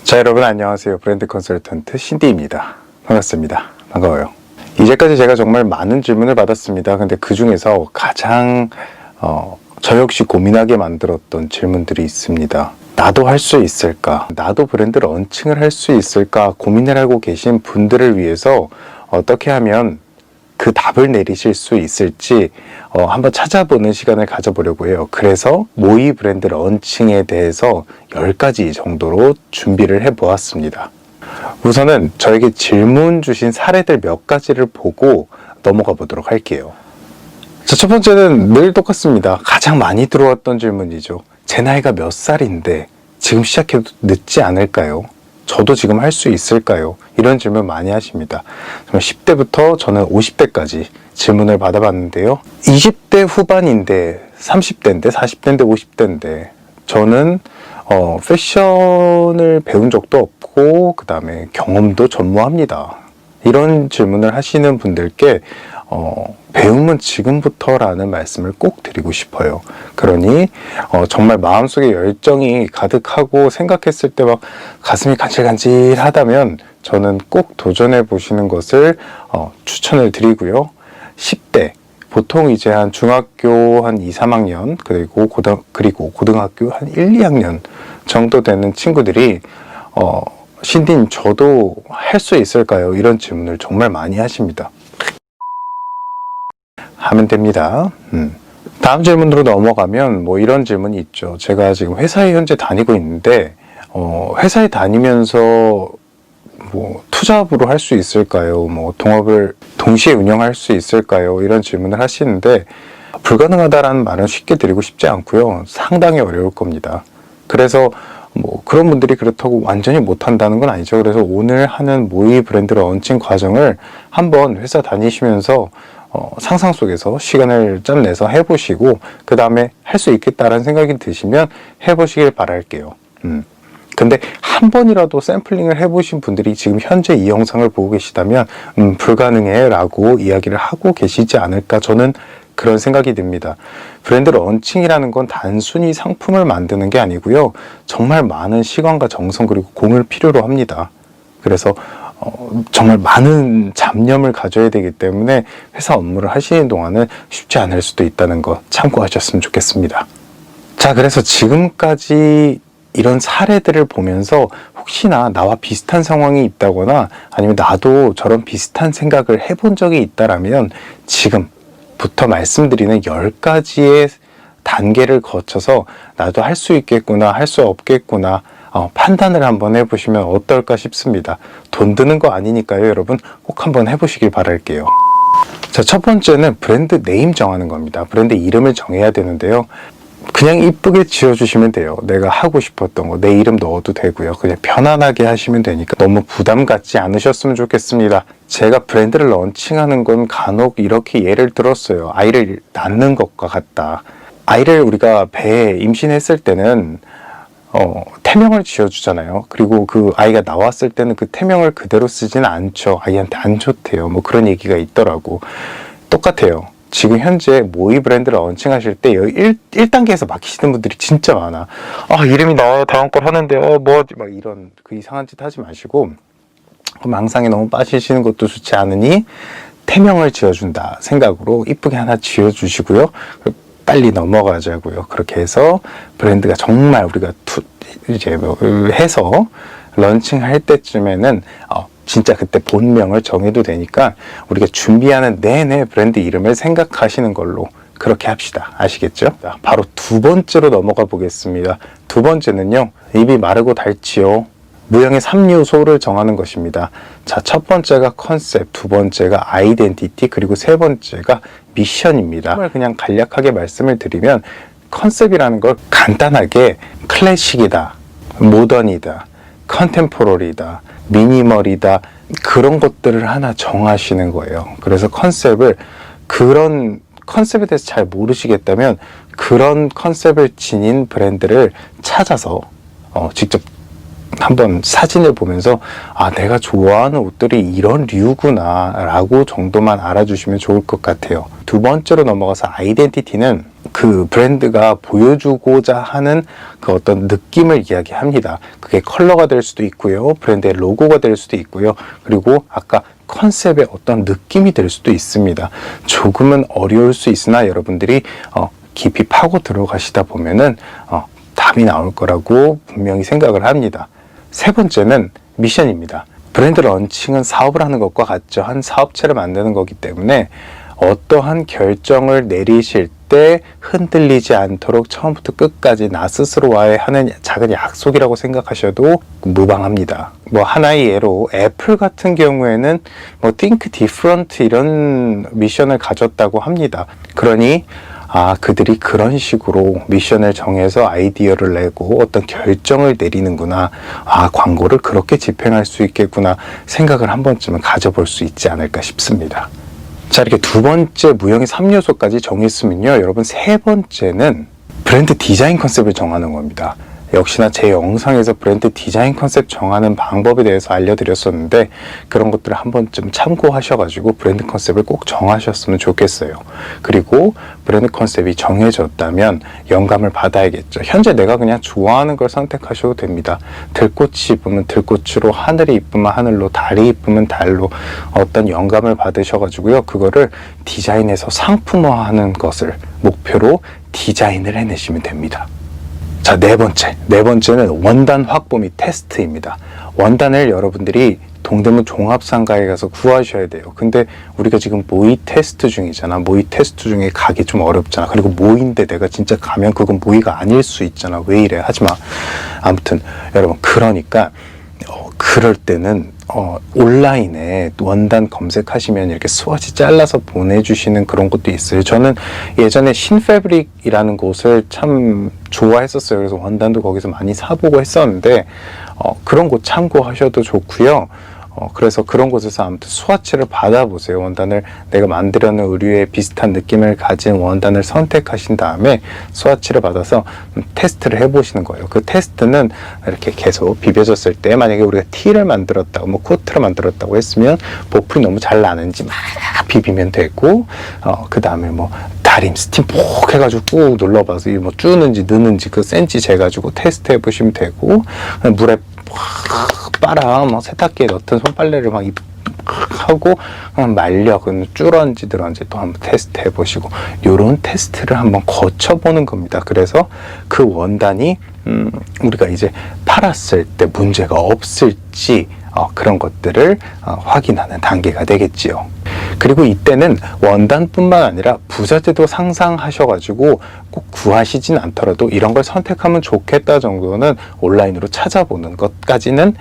자, 여러분 안녕하세요. 브랜드 컨설턴트 신디입니다. 반갑습니다. 반가워요. 이제까지 제가 정말 많은 질문을 받았습니다. 근데 그 중에서 가장 저 역시 고민하게 만들었던 질문들이 있습니다. 나도 할 수 있을까? 나도 브랜드 런칭을 할 수 있을까? 고민을 하고 계신 분들을 위해서 어떻게 하면 그 답을 내리실 수 있을지 한번 찾아보는 시간을 가져보려고 해요. 그래서 모의 브랜드 런칭에 대해서 10가지 정도로 준비를 해보았습니다. 우선은 저에게 질문 주신 사례들 몇 가지를 보고 넘어가 보도록 할게요. 자, 첫 번째는 늘 똑같습니다. 가장 많이 들어왔던 질문이죠. 제 나이가 몇 살인데 지금 시작해도 늦지 않을까요? 저도 지금 할 수 있을까요? 이런 질문 많이 하십니다. 10대부터 저는 50대까지 질문을 받아봤는데요. 20대 후반인데 30대인데 40대인데 50대인데 저는 패션을 배운 적도 없고 그 다음에 경험도 전무합니다. 이런 질문을 하시는 분들께 배움은 지금부터라는 말씀을 꼭 드리고 싶어요. 그러니 정말 마음속에 열정이 가득하고 생각했을 때 막 가슴이 간질간질하다면 저는 꼭 도전해 보시는 것을 추천을 드리고요. 10대 보통 이제 한 중학교 한 2, 3학년 그리고 고등학교 한 1, 2학년 정도 되는 친구들이 신디님 저도 할 수 있을까요? 이런 질문을 정말 많이 하십니다. 하면 됩니다. 다음 질문으로 넘어가면 뭐 이런 질문이 있죠. 제가 지금 회사에 현재 다니고 있는데 회사에 다니면서 뭐 투잡으로 할 수 있을까요? 뭐 동업을 동시에 운영할 수 있을까요? 이런 질문을 하시는데 불가능하다라는 말은 쉽게 드리고 싶지 않고요. 상당히 어려울 겁니다. 그래서 뭐 그런 분들이 그렇다고 완전히 못한다는 건 아니죠. 그래서 오늘 하는 모의 브랜드 런칭 과정을 한번 회사 다니시면서 상상 속에서 시간을 좀 내서 해보시고 그 다음에 할 수 있겠다라는 생각이 드시면 해보시길 바랄게요. 근데 한 번이라도 샘플링을 해보신 분들이 지금 현재 이 영상을 보고 계시다면 불가능해 라고 이야기를 하고 계시지 않을까 저는 그런 생각이 듭니다. 브랜드 런칭이라는 건 단순히 상품을 만드는 게 아니고요. 정말 많은 시간과 정성 그리고 공을 필요로 합니다. 그래서 정말 많은 잡념을 가져야 되기 때문에 회사 업무를 하시는 동안은 쉽지 않을 수도 있다는 거 참고하셨으면 좋겠습니다. 자, 그래서 지금까지 이런 사례들을 보면서 혹시나 나와 비슷한 상황이 있다거나 아니면 나도 저런 비슷한 생각을 해본 적이 있다라면 지금부터 말씀드리는 10가지의 단계를 거쳐서 나도 할 수 있겠구나, 할 수 없겠구나 판단을 한번 해보시면 어떨까 싶습니다. 돈 드는 거 아니니까요, 여러분 꼭 한번 해보시길 바랄게요. 자, 첫 번째는 브랜드 네임 정하는 겁니다. 브랜드 이름을 정해야 되는데요. 그냥 이쁘게 지어주시면 돼요. 내가 하고 싶었던 거, 내 이름 넣어도 되고요. 그냥 편안하게 하시면 되니까 너무 부담 갖지 않으셨으면 좋겠습니다. 제가 브랜드를 런칭하는 건 간혹 이렇게 예를 들었어요. 아이를 낳는 것과 같다. 아이를 우리가 배에 임신했을 때는 태명을 지어주잖아요. 그리고 그 아이가 나왔을 때는 그 태명을 그대로 쓰지는 않죠. 아이한테 안 좋대요. 뭐 그런 얘기가 있더라고. 똑같아요. 지금 현재 모의 브랜드 런칭하실 때 1단계에서 막히시는 분들이 진짜 많아. 이름이 나와요. 다음 걸 하는데 막 이런 그 이상한 짓 하지 마시고 망상에 너무 빠지시는 것도 좋지 않으니 태명을 지어준다 생각으로 이쁘게 하나 지어주시고요. 빨리 넘어가자고요. 그렇게 해서 브랜드가 정말 우리가 해서 런칭할 때쯤에는 진짜 그때 본명을 정해도 되니까 우리가 준비하는 내내 브랜드 이름을 생각하시는 걸로 그렇게 합시다. 아시겠죠? 바로 두 번째로 넘어가 보겠습니다. 두 번째는요. 입이 마르고 닳지요. 무형의 3요소를 정하는 것입니다. 자, 첫 번째가 컨셉, 두 번째가 아이덴티티, 그리고 세 번째가 미션입니다. 정말 그냥 간략하게 말씀을 드리면 컨셉이라는 걸 간단하게 클래식이다, 모던이다, 컨템포러리다, 미니멀이다 그런 것들을 하나 정하시는 거예요. 그래서 그런 컨셉에 대해서 잘 모르시겠다면 그런 컨셉을 지닌 브랜드를 찾아서 직접 한번 사진을 보면서 아, 내가 좋아하는 옷들이 이런 류구나 라고 정도만 알아주시면 좋을 것 같아요. 두 번째로 넘어가서 아이덴티티는 그 브랜드가 보여주고자 하는 그 어떤 느낌을 이야기합니다. 그게 컬러가 될 수도 있고요, 브랜드의 로고가 될 수도 있고요, 그리고 아까 컨셉의 어떤 느낌이 될 수도 있습니다. 조금은 어려울 수 있으나 여러분들이 깊이 파고 들어가시다 보면은 답이 나올 거라고 분명히 생각을 합니다. 세 번째는 미션입니다. 브랜드 런칭은 사업을 하는 것과 같죠. 한 사업체를 만드는 거기 때문에 어떠한 결정을 내리실 때 흔들리지 않도록 처음부터 끝까지 나 스스로와의 하는 작은 약속이라고 생각하셔도 무방합니다. 뭐 하나의 예로 애플 같은 경우에는 뭐 Think Different 이런 미션을 가졌다고 합니다. 그러니 그들이 그런 식으로 미션을 정해서 아이디어를 내고 어떤 결정을 내리는구나, 광고를 그렇게 집행할 수 있겠구나 생각을 한 번쯤은 가져볼 수 있지 않을까 싶습니다. 자, 이렇게 두 번째 무형의 3요소까지 정했으면요, 여러분 세 번째는 브랜드 디자인 컨셉을 정하는 겁니다. 역시나 제 영상에서 브랜드 디자인 컨셉 정하는 방법에 대해서 알려드렸었는데 그런 것들을 한 번쯤 참고하셔가지고 브랜드 컨셉을 꼭 정하셨으면 좋겠어요. 그리고 브랜드 컨셉이 정해졌다면 영감을 받아야겠죠. 현재 내가 그냥 좋아하는 걸 선택하셔도 됩니다. 들꽃이 이쁘면 들꽃으로, 하늘이 이쁘면 하늘로, 달이 이쁘면 달로 어떤 영감을 받으셔가지고요, 그거를 디자인해서 상품화하는 것을 목표로 디자인을 해내시면 됩니다. 자, 네 번째는 원단 확보 및 테스트입니다. 원단을 여러분들이 동대문 종합상가에 가서 구하셔야 돼요. 근데 우리가 지금 모의 테스트 중이잖아. 모의 테스트 중에 가기 좀 어렵잖아. 그리고 모의인데 내가 진짜 가면 그건 모의가 아닐 수 있잖아. 왜 이래? 하지마. 아무튼 여러분, 그러니까 그럴 때는 온라인에 원단 검색하시면 이렇게 스와치 잘라서 보내주시는 그런 것도 있어요. 저는 예전에 신패브릭이라는 곳을 참 좋아했었어요. 그래서 원단도 거기서 많이 사보고 했었는데 그런 곳 참고하셔도 좋고요. 그래서 그런 곳에서 아무튼 스와치를 받아보세요. 원단을 내가 만들어놓은 의류에 비슷한 느낌을 가진 원단을 선택하신 다음에 스와치를 받아서 테스트를 해보시는 거예요. 그 테스트는 이렇게 계속 비벼졌을 때, 만약에 우리가 티를 만들었다고, 뭐 코트를 만들었다고 했으면 보풀이 너무 잘 나는지 막 비비면 되고, 그 다음에 뭐 다림, 스팀 푹 해가지고 꾹 눌러봐서 뭐 주는지 느는지 그 센치 재가지고 테스트 해보시면 되고, 물에 빨아 뭐 세탁기에 넣던 손빨래를 막 하고 말려 줄었는지 들었는지 또 한번 테스트 해보시고, 요런 테스트를 한번 거쳐보는 겁니다. 그래서 그 원단이 우리가 이제 팔았을 때 문제가 없을지 그런 것들을 확인하는 단계가 되겠지요. 그리고 이때는 원단뿐만 아니라 부자재도 상상하셔가지고 꼭 구하시진 않더라도 이런 걸 선택하면 좋겠다 정도는 온라인으로 찾아보는 것까지는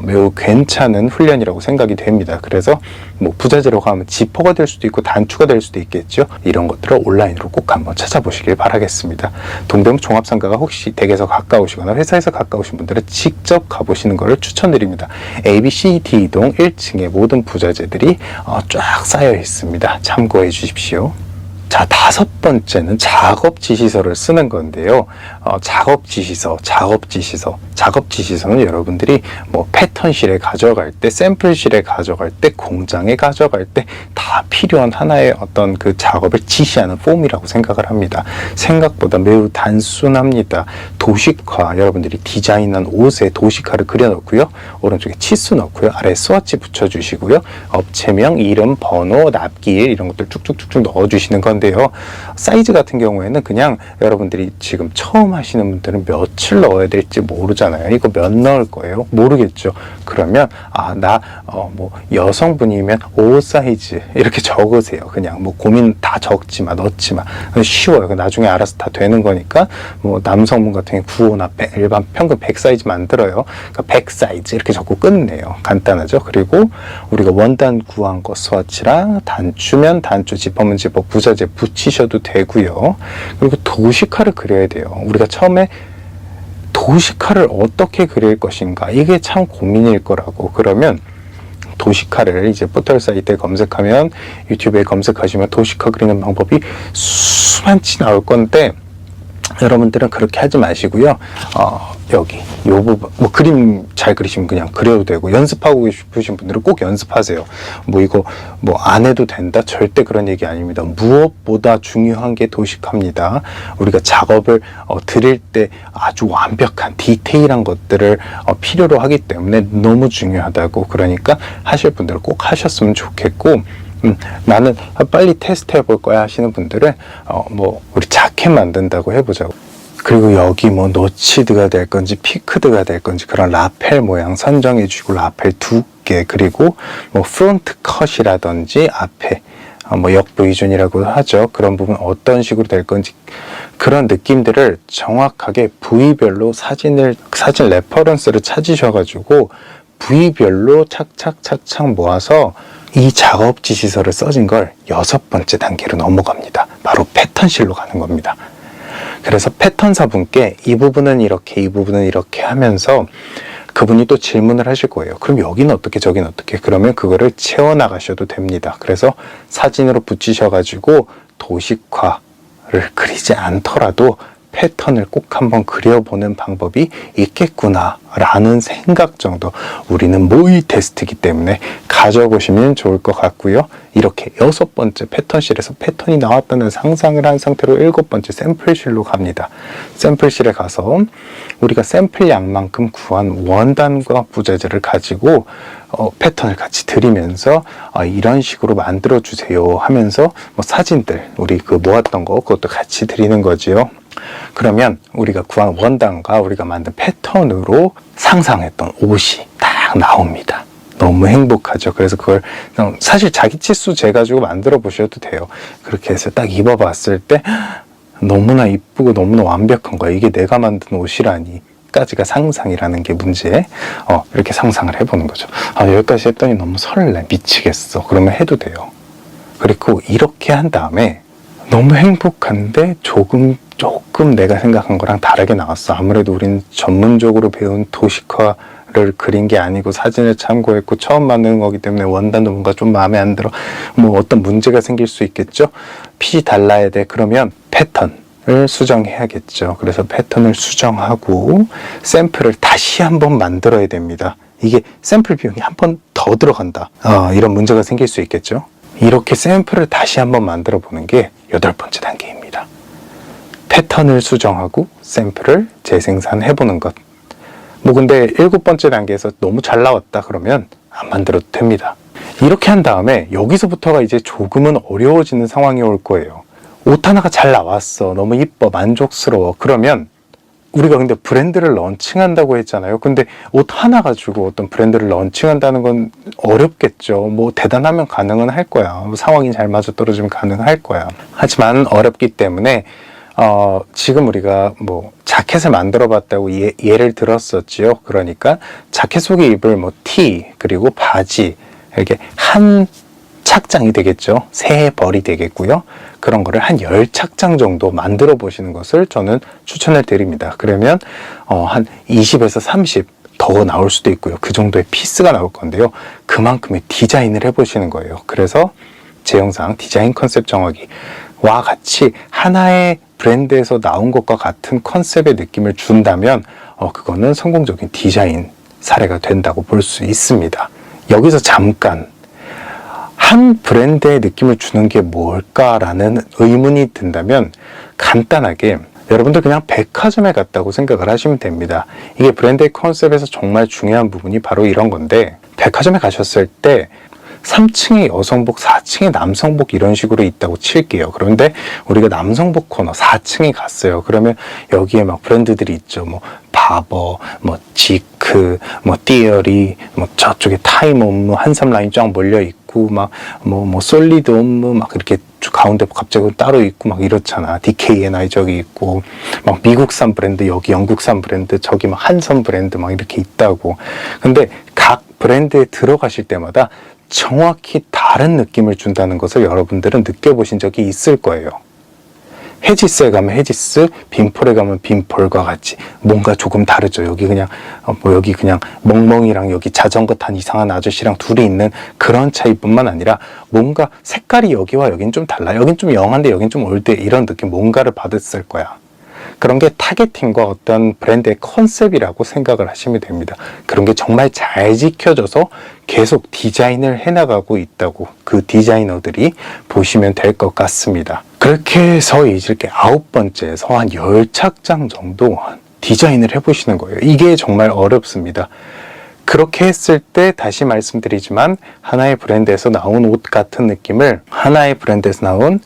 매우 괜찮은 훈련이라고 생각이 됩니다. 그래서 뭐 부자재로 가면 지퍼가 될 수도 있고 단추가 될 수도 있겠죠. 이런 것들을 온라인으로 꼭 한번 찾아보시길 바라겠습니다. 동대문 종합상가가 혹시 댁에서 가까우시거나 회사에서 가까우신 분들은 직접 가보시는 것을 추천드립니다. ABCD동 1층에 모든 부자재들이 쫙 쌓여 있습니다. 참고해 주십시오. 자, 다섯 번째는 작업 지시서를 쓰는 건데요. 작업 지시서는 여러분들이 뭐 패턴실에 가져갈 때, 샘플실에 가져갈 때, 공장에 가져갈 때 다 필요한 하나의 어떤 그 작업을 지시하는 폼이라고 생각을 합니다. 생각보다 매우 단순합니다. 도식화, 여러분들이 디자인한 옷에 도식화를 그려놓고요. 오른쪽에 치수 넣고요. 아래에 스와치 붙여주시고요. 업체명, 이름, 번호, 납기일 이런 것들 쭉쭉쭉쭉 넣어주시는 건데요. 사이즈 같은 경우에는 그냥 여러분들이 지금 처음 하시는 분들은 몇을 넣어야 될지 모르잖아요. 이거 몇 넣을 거예요? 모르겠죠. 그러면 뭐 여성분이면 5 사이즈 이렇게 적으세요. 그냥 뭐 고민 다 적지 마, 넣지 마. 쉬워요. 나중에 알아서 다 되는 거니까. 뭐 남성분 같은 경우 95나 100, 일반 평균 100 사이즈 만들어요. 그러니까 100 사이즈 이렇게 적고 끝내요. 간단하죠. 그리고 우리가 원단 구한 거 스와치랑 단추면 단추, 지퍼면 지퍼, 부자재 붙이셔도 되고요. 그리고 도식화를 그려야 돼요. 우리가 처음에 도식화를 어떻게 그릴 것인가, 이게 참 고민일 거라고. 그러면 도식화를 이제 포털 사이트에 검색하면, 유튜브에 검색하시면 도식화 그리는 방법이 수많지 나올 건데 여러분들은 그렇게 하지 마시고요. 여기 요 부분 뭐 그림 잘 그리시면 그냥 그려도 되고, 연습하고 싶으신 분들은 꼭 연습하세요. 뭐 이거 뭐 안 해도 된다, 절대 그런 얘기 아닙니다. 무엇보다 중요한 게 도식화입니다. 우리가 작업을 드릴 때 아주 완벽한 디테일한 것들을 필요로 하기 때문에 너무 중요하다고. 그러니까 하실 분들은 꼭 하셨으면 좋겠고, 나는 빨리 테스트 해볼 거야 하시는 분들은 뭐 우리 자켓 만든다고 해보자고. 그리고 여기 뭐 노치드가 될 건지 피크드가 될 건지 그런 라펠 모양 선정해 주고, 라펠 두께, 그리고 뭐 프론트 컷이라든지 앞에 뭐 역보이존이라고 하죠. 그런 부분 어떤 식으로 될 건지, 그런 느낌들을 정확하게 부위별로 사진 레퍼런스를 찾으셔가지고 부위별로 착착착착 모아서 이 작업 지시서를 써진 걸 6번째 단계로 넘어갑니다. 바로 패턴실로 가는 겁니다. 그래서 패턴사분께 이 부분은 이렇게, 이 부분은 이렇게 하면서 그분이 또 질문을 하실 거예요. 그럼 여기는 어떻게, 저기는 어떻게? 그러면 그거를 채워나가셔도 됩니다. 그래서 사진으로 붙이셔가지고 도식화를 그리지 않더라도 패턴을 꼭 한번 그려보는 방법이 있겠구나 라는 생각 정도, 우리는 모의 테스트이기 때문에 가져보시면 좋을 것 같고요. 이렇게 6번째 패턴실에서 패턴이 나왔다는 상상을 한 상태로 7번째 샘플실로 갑니다. 샘플실에 가서 우리가 샘플 양만큼 구한 원단과 부재재를 가지고 패턴을 같이 드리면서 이런 식으로 만들어 주세요 하면서 뭐 사진들 우리 그 모았던 거 그것도 같이 드리는 거지요. 그러면 우리가 구한 원단과 우리가 만든 패턴으로 상상했던 옷이 딱 나옵니다. 너무 행복하죠. 그래서 그걸 사실 자기 치수 재가지고 만들어 보셔도 돼요. 그렇게 해서 딱 입어봤을 때 너무나 이쁘고 너무나 완벽한 거야. 이게 내가 만든 옷이라니 까지가 상상이라는 게 문제. 이렇게 상상을 해보는 거죠. 여기까지 했더니 너무 설레, 미치겠어. 그러면 해도 돼요. 그리고 이렇게 한 다음에 너무 행복한데 조금 내가 생각한 거랑 다르게 나왔어. 아무래도 우린 전문적으로 배운 도식화를 그린 게 아니고 사진을 참고했고 처음 만드는 거기 때문에 원단도 뭔가 좀 마음에 안 들어. 뭐 어떤 문제가 생길 수 있겠죠. 핏이 달라야 돼. 그러면 패턴을 수정해야겠죠. 그래서 패턴을 수정하고 샘플을 다시 한번 만들어야 됩니다. 이게 샘플 비용이 한 번 더 들어간다. 이런 문제가 생길 수 있겠죠. 이렇게 샘플을 다시 한번 만들어 보는 게 8번째 단계입니다. 패턴을 수정하고 샘플을 재생산해 보는 것. 뭐 근데 7번째 단계에서 너무 잘 나왔다 그러면 안 만들어도 됩니다. 이렇게 한 다음에 여기서부터가 이제 조금은 어려워지는 상황이 올 거예요. 옷 하나가 잘 나왔어. 너무 이뻐. 만족스러워. 그러면 우리가 근데 브랜드를 런칭한다고 했잖아요. 근데 옷 하나 가지고 어떤 브랜드를 런칭한다는 건 어렵겠죠. 뭐 대단하면 가능은 할 거야. 상황이 잘 맞아떨어지면 가능할 거야. 하지만 어렵기 때문에 지금 우리가 뭐 자켓을 만들어 봤다고 예를 들었었지요. 그러니까 자켓 속에 입을 뭐 티 그리고 바지, 이렇게 한 착장이 되겠죠. 세 벌이 되겠고요. 그런 거를 한 10착장 정도 만들어 보시는 것을 저는 추천을 드립니다. 그러면 한 20에서 30 더 나올 수도 있고요. 그 정도의 피스가 나올 건데요. 그만큼의 디자인을 해보시는 거예요. 그래서 제 영상 디자인 컨셉 정하기와 같이 하나의 브랜드에서 나온 것과 같은 컨셉의 느낌을 준다면 그거는 성공적인 디자인 사례가 된다고 볼 수 있습니다. 여기서 잠깐 한 브랜드의 느낌을 주는 게 뭘까라는 의문이 든다면 간단하게 여러분들 그냥 백화점에 갔다고 생각을 하시면 됩니다. 이게 브랜드의 컨셉에서 정말 중요한 부분이 바로 이런 건데, 백화점에 가셨을 때 3층에 여성복, 4층에 남성복 이런 식으로 있다고 칠게요. 그런데 우리가 남성복 코너 4층에 갔어요. 그러면 여기에 막 브랜드들이 있죠. 뭐 바버, 뭐 지크, 뭐 띠어리, 뭐 저쪽에 타임옴무, 한삼 라인 쫙 몰려 있고, 막 뭐 솔리드 옴무 막 이렇게 가운데 갑자기 따로 있고 막 이렇잖아. DKNI 저기 있고, 막 미국산 브랜드, 여기 영국산 브랜드, 저기 막 한섬 브랜드 막 이렇게 있다고. 근데 각 브랜드에 들어가실 때마다 정확히 다른 느낌을 준다는 것을 여러분들은 느껴보신 적이 있을 거예요. 헤지스에 가면 헤지스, 빈폴에 가면 빈폴과 같이 뭔가 조금 다르죠. 여기 그냥 여기 그냥 멍멍이랑 여기 자전거 탄 이상한 아저씨랑 둘이 있는 그런 차이뿐만 아니라 뭔가 색깔이 여기와 여긴 좀 달라. 여긴 좀 영한데 여긴 좀 올드, 이런 느낌 뭔가를 받았을 거야. 그런 게 타겟팅과 어떤 브랜드의 컨셉이라고 생각을 하시면 됩니다. 그런 게 정말 잘 지켜져서 계속 디자인을 해나가고 있다고 그 디자이너들이 보시면 될 것 같습니다. 그렇게 해서 이렇게 9번째에서 한 10착장 정도 디자인을 해보시는 거예요. 이게 정말 어렵습니다. 그렇게 했을 때 다시 말씀드리지만 하나의 브랜드에서 나온 옷 같은 느낌을 하나의 브랜드에서 나온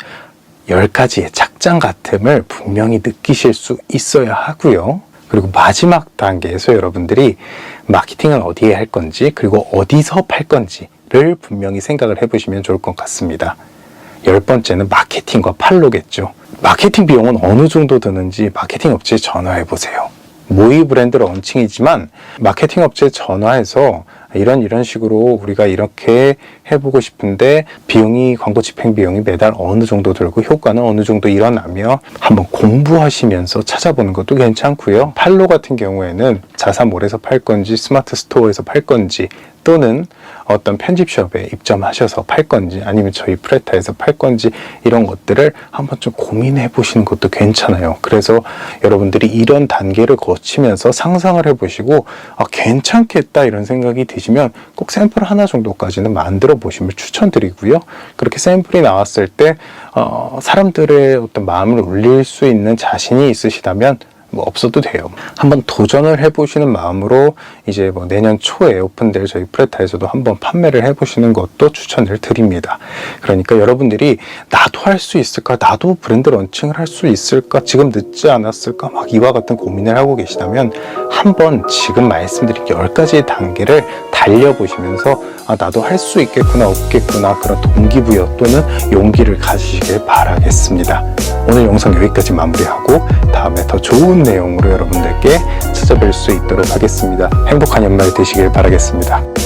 10가지의 착장 같음을 분명히 느끼실 수 있어야 하고요. 그리고 마지막 단계에서 여러분들이 마케팅을 어디에 할 건지 그리고 어디서 팔 건지를 분명히 생각을 해보시면 좋을 것 같습니다. 10번째는 마케팅과 판로겠죠. 마케팅 비용은 어느 정도 드는지 마케팅 업체에 전화해 보세요. 모의 브랜드 런칭이지만 마케팅 업체에 전화해서 이런 식으로 우리가 이렇게 해보고 싶은데 광고 집행 비용이 매달 어느 정도 들고 효과는 어느 정도 일어나며 한번 공부하시면서 찾아보는 것도 괜찮고요. 판로 같은 경우에는 자사몰에서 팔 건지 스마트 스토어에서 팔 건지 또는 어떤 편집숍에 입점하셔서 팔 건지 아니면 저희 프레타에서 팔 건지 이런 것들을 한번 좀 고민해 보시는 것도 괜찮아요. 그래서 여러분들이 이런 단계를 거치면서 상상을 해보시고 괜찮겠다 이런 생각이 드시면 꼭 샘플 하나 정도까지는 만들어 보시면 추천드리고요. 그렇게 샘플이 나왔을 때 사람들의 어떤 마음을 울릴 수 있는 자신이 있으시다면 없어도 돼요. 한번 도전을 해보시는 마음으로 이제 내년 초에 오픈될 저희 프레타에서도 한번 판매를 해보시는 것도 추천을 드립니다. 그러니까 여러분들이 나도 할 수 있을까? 나도 브랜드 런칭을 할 수 있을까? 지금 늦지 않았을까? 막 이와 같은 고민을 하고 계시다면 한번 지금 말씀드린 10가지의 단계를 달려보시면서 나도 할 수 있겠구나 없겠구나 그런 동기부여 또는 용기를 가지시길 바라겠습니다. 오늘 영상 여기까지 마무리하고 다음에 더 좋은 내용으로 여러분들께 찾아뵐 수 있도록 하겠습니다. 행복한 연말 되시길 바라겠습니다.